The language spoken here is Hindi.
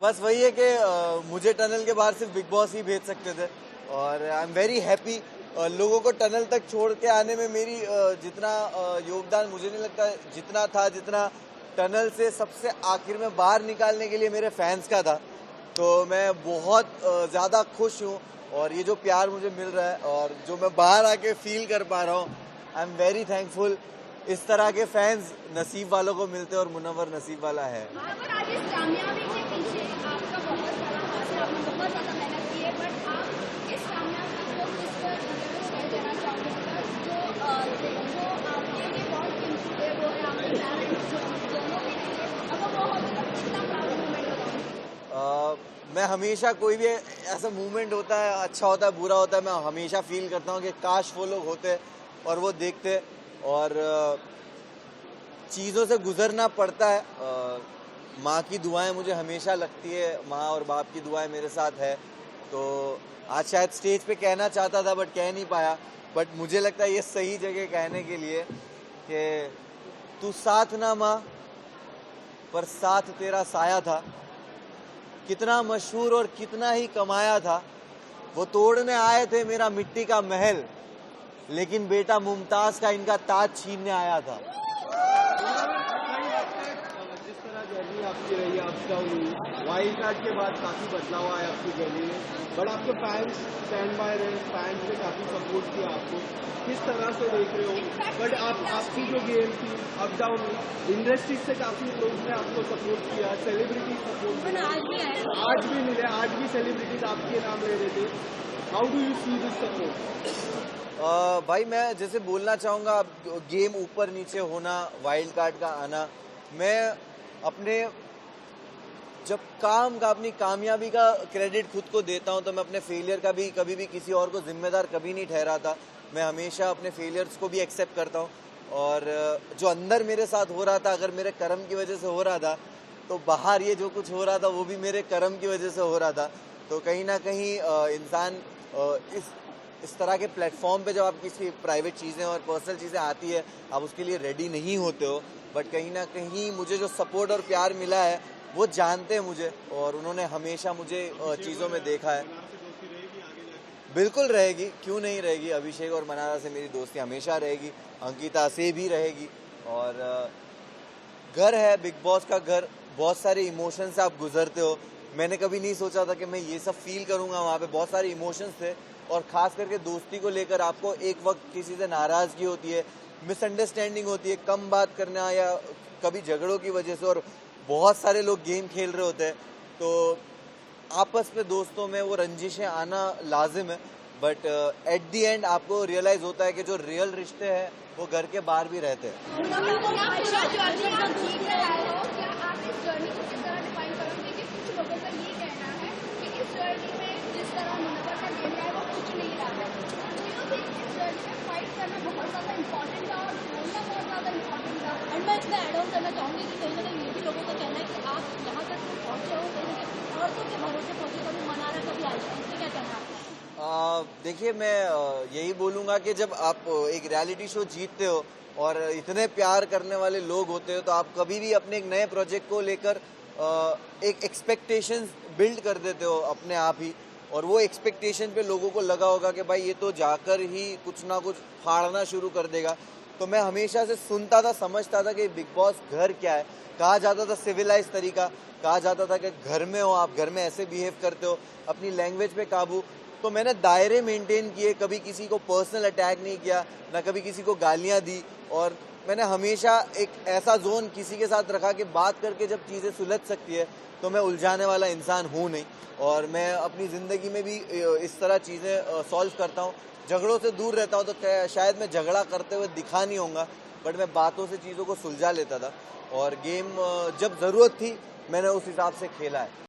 बस वही है कि मुझे टनल के बाहर सिर्फ बिग बॉस ही भेज सकते थे और आई एम वेरी हैप्पी। लोगों को टनल तक छोड़ के आने में मेरी जितना योगदान मुझे नहीं लगता जितना टनल से सबसे आखिर में बाहर निकालने के लिए मेरे फैंस का था। तो मैं बहुत ज़्यादा खुश हूँ और ये जो प्यार मुझे मिल रहा है और जो मैं बाहर आके फील कर पा रहा हूँ, आई एम वेरी थैंकफुल। इस तरह के फैंस नसीब वालों को मिलते हैं और मुनव्वर नसीब वाला है। पर आज इस कामयाबी के पीछे आपका बहुत बड़ा हाथ है, आपने बहुत ज़्यादा मेहनत की है, बट आप इस कामयाबी को किस पर श्रेय देना चाहोगे? जो आपके लिए बहुत कीमती है वो है आपके पेरेंट्स दोनों के लिए, अब वो बहुत कितना प्राउड मोमेंट होगा? मैं हमेशा कोई भी ऐसा मूवमेंट होता है, अच्छा होता है बुरा होता है, मैं हमेशा फील करता हूँ कि काश वो लोग होते और वो देखते और चीज़ों से गुजरना पड़ता है। माँ की दुआएं मुझे हमेशा लगती है, माँ और बाप की दुआएं मेरे साथ है। तो आज शायद स्टेज पे कहना चाहता था बट कह नहीं पाया, बट मुझे लगता है ये सही जगह कहने के लिए कि तू साथ ना माँ पर साथ तेरा साया था, कितना मशहूर और कितना ही कमाया था, वो तोड़ने आए थे मेरा मिट्टी का महल, लेकिन बेटा मुमताज का इनका ताज छीनने आया था। जिस तरह जर्नी आपकी रही अप डाउन हुई, वाइल्ड कार्ड के बाद काफ़ी बदलाव आया आपकी जर्नी में, बट आपके फैंस स्टैंड बाय रहे, फैंस ने काफ़ी सपोर्ट किया आपको, किस तरह से देख रहे हो? बट आपकी जो गेम थी अप डाउन हुई, इंडस्ट्री से काफ़ी लोगों ने आपको सपोर्ट किया, सेलिब्रिटी सपोर्ट किया, आज भी मिले, आज भी सेलिब्रिटीज आपके नाम ले रहे थे। How do you see this support? भाई मैं जैसे बोलना चाहूँगा, गेम ऊपर नीचे होना, वाइल्ड कार्ड का आना, मैं अपने जब काम का अपनी कामयाबी का क्रेडिट खुद को देता हूँ तो मैं अपने फेलियर का भी कभी भी किसी और को जिम्मेदार कभी नहीं ठहराता। मैं हमेशा अपने फेलियर्स को भी एक्सेप्ट करता हूँ और जो अंदर मेरे साथ हो रहा था, अगर मेरे कर्म की वजह से हो रहा था तो बाहर ये जो कुछ हो रहा था वो भी मेरे कर्म की वजह से हो रहा था। तो कहीं ना कहीं इंसान इस तरह के प्लेटफॉर्म पे जब आप किसी प्राइवेट चीज़ें और पर्सनल चीज़ें आती है, आप उसके लिए रेडी नहीं होते हो, बट कहीं ना कहीं मुझे जो सपोर्ट और प्यार मिला है वो जानते हैं मुझे और उन्होंने हमेशा मुझे चीज़ों में देखा है। बिल्कुल रहेगी, क्यों नहीं रहेगी। अभिषेक और मनारा से मेरी दोस्ती हमेशा रहेगी, अंकिता से भी रहेगी। और घर है बिग बॉस का घर, बहुत सारे इमोशंस से आप गुजरते हो। मैंने कभी नहीं सोचा था कि मैं ये सब फील करूँगा, वहाँ पे बहुत सारे इमोशंस थे और ख़ास करके दोस्ती को लेकर आपको एक वक्त किसी से नाराज़गी होती है, मिसअंडरस्टैंडिंग होती है, कम बात करना या कभी झगड़ों की वजह से, और बहुत सारे लोग गेम खेल रहे होते हैं तो आपस में दोस्तों में वो रंजिशें आना लाजिम है। बट एट दी एंड आपको रियलाइज़ होता है कि जो रियल रिश्ते हैं वो घर के बाहर भी रहते हैं। मैं इसमें ऐड ऑन करना चाहूँगी कि कहीं ना कहीं ये भी लोगों का कहना है कि आप यहाँ तक पहुँचे हो कहीं ना कहीं औरतों के भरोसे पहुँचे, कभी मनारा कभी आयशा, इससे क्या कहना है? देखिए मैं यही बोलूँगा कि जब आप एक रियलिटी शो जीतते हो और इतने प्यार करने वाले लोग होते हो तो आप कभी भी अपने एक नए प्रोजेक्ट को लेकर एक एक्सपेक्टेशंस बिल्ड कर देते हो अपने आप ही, और वो एक्सपेक्टेशन पे लोगों को लगा होगा कि भाई ये तो जाकर ही कुछ ना कुछ फाड़ना शुरू कर देगा। तो मैं हमेशा से सुनता था, समझता था कि बिग बॉस घर क्या है। कहा जाता था सिविलाइज तरीका, कहा जाता था कि घर में हो आप, घर में ऐसे बिहेव करते हो, अपनी लैंग्वेज पे काबू। तो मैंने दायरे मेंटेन किए, कभी किसी को पर्सनल अटैक नहीं किया, ना कभी किसी को गालियां दी, और मैंने हमेशा एक ऐसा जोन किसी के साथ रखा कि बात करके जब चीज़ें सुलझ सकती है तो मैं उलझाने वाला इंसान हूँ नहीं। और मैं अपनी ज़िंदगी में भी इस तरह चीज़ें सॉल्व करता हूँ, झगड़ों से दूर रहता हूँ। तो शायद मैं झगड़ा करते हुए दिखा नहीं होऊंगा, बट मैं बातों से चीज़ों को सुलझा लेता था और गेम जब ज़रूरत थी मैंने उस हिसाब से खेला है।